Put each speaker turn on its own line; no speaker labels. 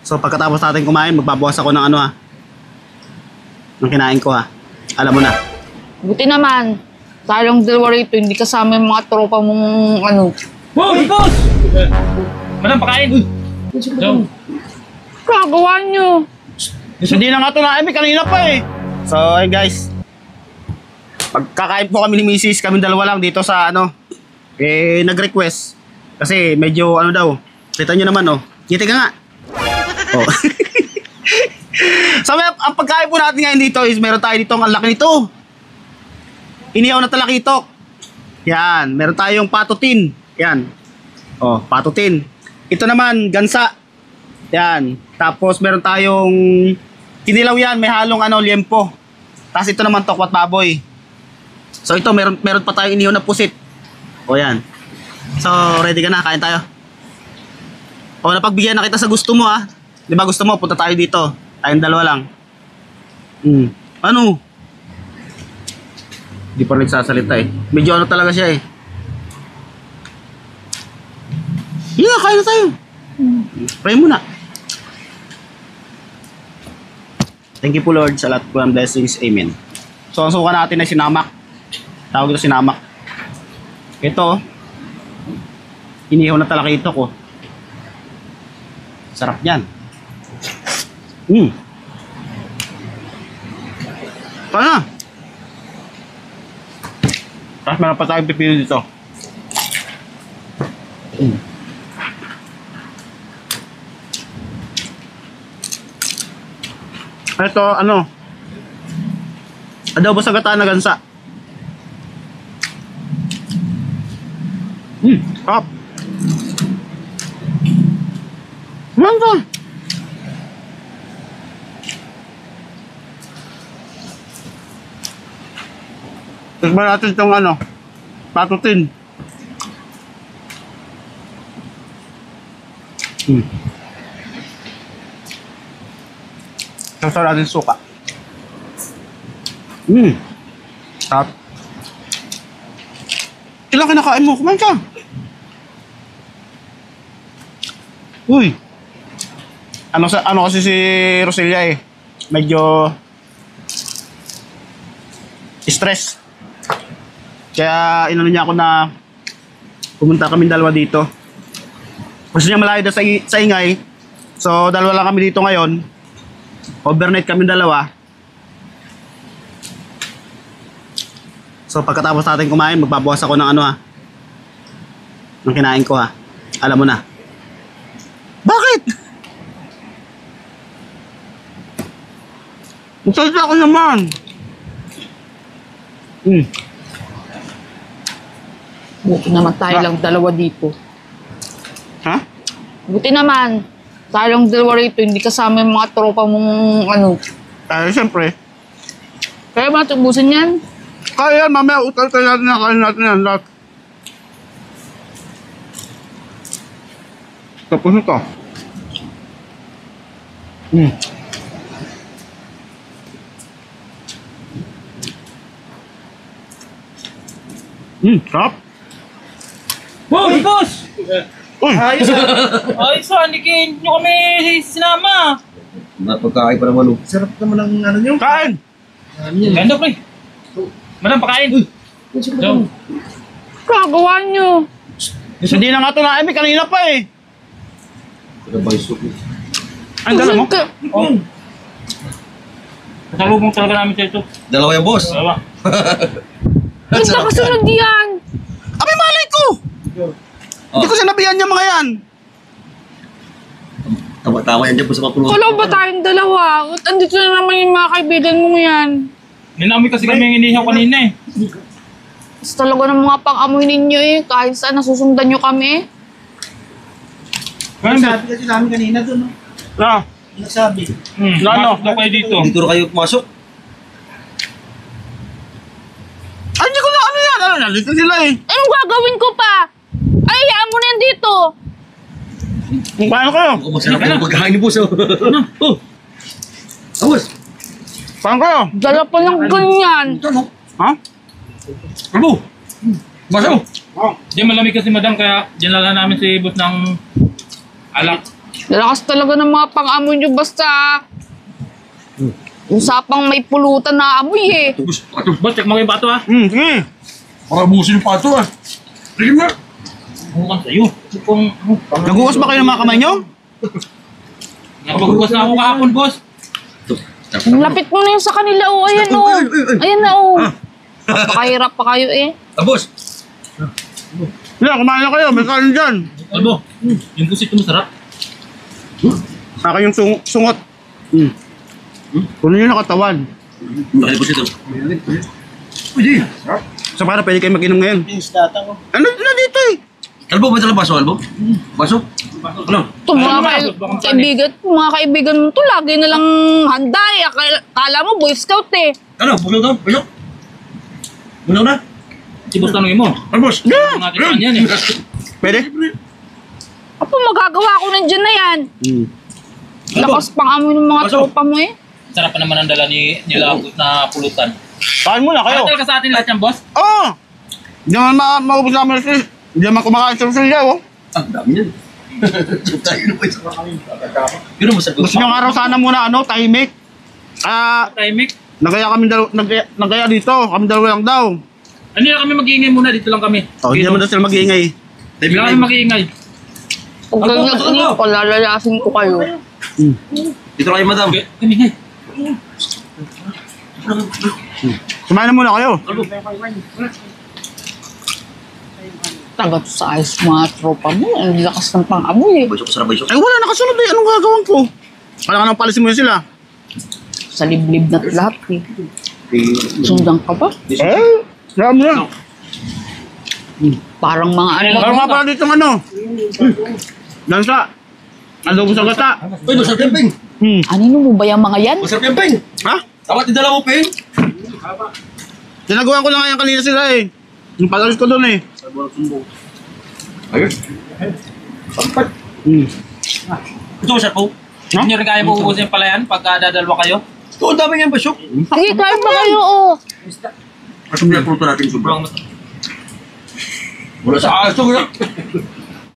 So pagkatapos natin kumain, magbabawas ako ng ano ha. Ng kinain ko ha. Alam mo na.
Buti naman. Tayong dalawa rito, hindi kasama yung mga tropa mong ano.
Boss! Boss! Madam, pakain! So,
Kagawa nyo.
Hindi na nga ito na, kanina pa eh. So ayun guys. Pagkakain po kami ni Mrs. Kami dalawa lang dito sa ano. Nag-request. Kasi medyo ano daw. Kita nyo naman oh. Ngiti ka nga. Oh. So ang pagkain po natin ngayon dito is meron tayo dito ang laki nito. Inihaw na talakitok. Yan, meron tayong patutin. Yan. Oh, patutin. Ito naman, gansa. Yan. Tapos meron tayong kinilaw yan, may halong ano, liempo. Tapos ito naman tokwat baboy. So ito, meron pa tayong inihaw na pusit. O yan. So, ready ka na? Kain tayo. O, napagbigyan na kita sa gusto mo ha. Di ba gusto mo, punta tayo dito. Tayong dalawa lang. Ano? Di pa rin sasalita eh. Medyo ano talaga siya eh. Yeah, kain na tayo. Pray muna. Thank you po Lord sa lahat po ng blessings. Amen. So ang suka natin ay sinamak. Tawag ito sinamak. Ito. Inihaw na talaga ito ko. Sarap yan. Paano? Tapos meron pa tayong pipino dito. Ito, ano? Adobo sa gata na gansa. Sarap. Manta. Tikman natin itong ano, patutin. Sasara natin suka. Sarap. Ilang kinakain mo? Kumain ka. Uy. Ano kasi si Roselia eh. Medyo stress. Kaya inano niya ako na pumunta kami dalawa dito. Gusto niya malayo sa ingay. So dalawa lang kami dito ngayon. Overnight kami dalawa. So pagkatapos natin kumain, magbabawas ako ng ano ha. Ng kinain ko ha. Alam mo na. Bakit? Magsalita ako naman.
Buti naman tayo lang dalawa dito.
Ha?
Buti naman. Tayong dalawa rito, hindi kasama yung mga tropa mong ano.
Siyempre.
Kaya ba tubusin yan?
Kaya yan, mamaya utal-tal natin na kain natin yan lahat. Tapos ito. Sarap.
Boss! Boss!
Uy!
Ayos ah, hindi nyo kami sinama.
Napagkain pa naman. Sarap naman ang ano nyo.
Kain!
Ganda pre. Madam, pakain. So,
Kagawa nyo.
Hindi na nga ito na, kanina pa eh.
Ano ba yung soup?
Ang dala mo?
kasalubong talaga namin sa ito.
Dalawa yung boss.
Dalawa.
Hindi ka kasunod yan.
Abay, malay ko! Hindi ko sinabihan niya mga yan.
Tama-tama yan dyan po sa mga pulutan.
Kala ba tayong dalawa? At andito na naman yung mga kaibigan mo yan.
Ninamoy kasi kami yung inihaw kanina eh.
Gusto talaga ng mga pang-amoy ninyo eh. Kahit saan nasusundan nyo kami.
Sabi kasi namin kanina doon, no?
Na,
Nagsabi.
Ano?
Masok daw kayo dito.
Dito na kayo pumasok.
ay, hindi ko na ano yan. Ano, nandito sila eh.
Anong gagawin ko pa? Ay, hayaan mo na yan dito.
Paano kayo?
Ako masarap na yung pagkain ni boss. Oh. Awas.
Paano kayo?
Dala pa ng ganyan.
Ha?
Abo! Baso! Diyan malamig kasi madam kaya diyan lala namin si boss ng alak.
Lalakas talaga ng mga pang-amoy nyo basta usapang may pulutan na amoy eh.
Boss, pato.
Boss, check mo yung bato ha.
Sige.
Para busin yung pato ah. Sige na.
Mukhang sa'yo. Kung
Naguwas ba kayo ng mga kamay nyo?
napaghugas na ako kahapon, boss.
Lapit mo na yun sa kanila oh. Ayan oh. Ayan na oh. Napakahirap pa kayo eh.
Ah, boss.
Yan, kumain na kayo. May kanin dyan.
Albo, yung pusit ko masarap.
Saka yung sungot. Kunin nyo na katawan.
Bakit boss ito? Pwede.
So para pwede kayo mag-inom ngayon.
Yung stata ko.
Ano na dito eh?
Albo, ba talaga baso, Albo? Baso? Ano?
Ito mga kaibigan mo to lagi na lang handa eh. Kala mo Boy Scout eh.
Ano? Busog daw? Busog? Busog na?
Si boss tanongin mo.
Ano, boss?
Mga tipan yan eh.
Pwede?
Apo magagawa ko nandiyan na yan. Lakas pang amoy ng mga
Pasok.
tropa mo eh.
Sarap pa naman ang dala ni Lagot na pulutan.
Kain muna kayo.
Patel ka sa atin lahat yan, boss.
Oo! Hindi naman maubos namin sa Hindi naman kumakain sa Rizal oh.
Ang dami yan. Tayo na pa isa. Pero masarap.
Gusto nyo araw sana muna tahimik.
Timing.
Nagaya dito. Kami dalawa lang daw.
Hindi na kami mag-iingay muna. Dito lang kami.
Oh, hindi naman daw sila mag-iingay.
Hindi na kami mag-iingay.
Huwag ganyan ko, lalalasin ko kayo.
Dito kayo, madam.
Kumingay.
Kumain na muna kayo.
Tagat sa ayos mga tropa mo. Ang lakas ng pang-amoy eh.
Baisok, sarap baisok.
Ay wala nakasunod eh. Anong gagawin ko? Kailangan nang palisin mo yun sila.
Sa liblib na lahat eh. Sundan ka ba?
Eh, saan mo na.
Parang mga ano.
Parang nga pala dito ano. Dansa. Adobo sa gata.
Uy, masarap yan, Peng.
Anino mo ba yung mga yan?
Masarap yan, Peng.
Ha?
Dapat idala mo, Peng.
Sinagawa ko na nga yan kanina sila eh. Yung palalis ko doon eh.
Ayun.
Ito, masarap po. Hindi nyo rin kaya mo ubusin pala yan pagka dadalwa kayo.
Ito, ang dami yan, baisok.
Sige, kain ba kayo oh.
Masarap yan, pulutan natin, sobrang.
Sobrang masarap.
Wala sa aso,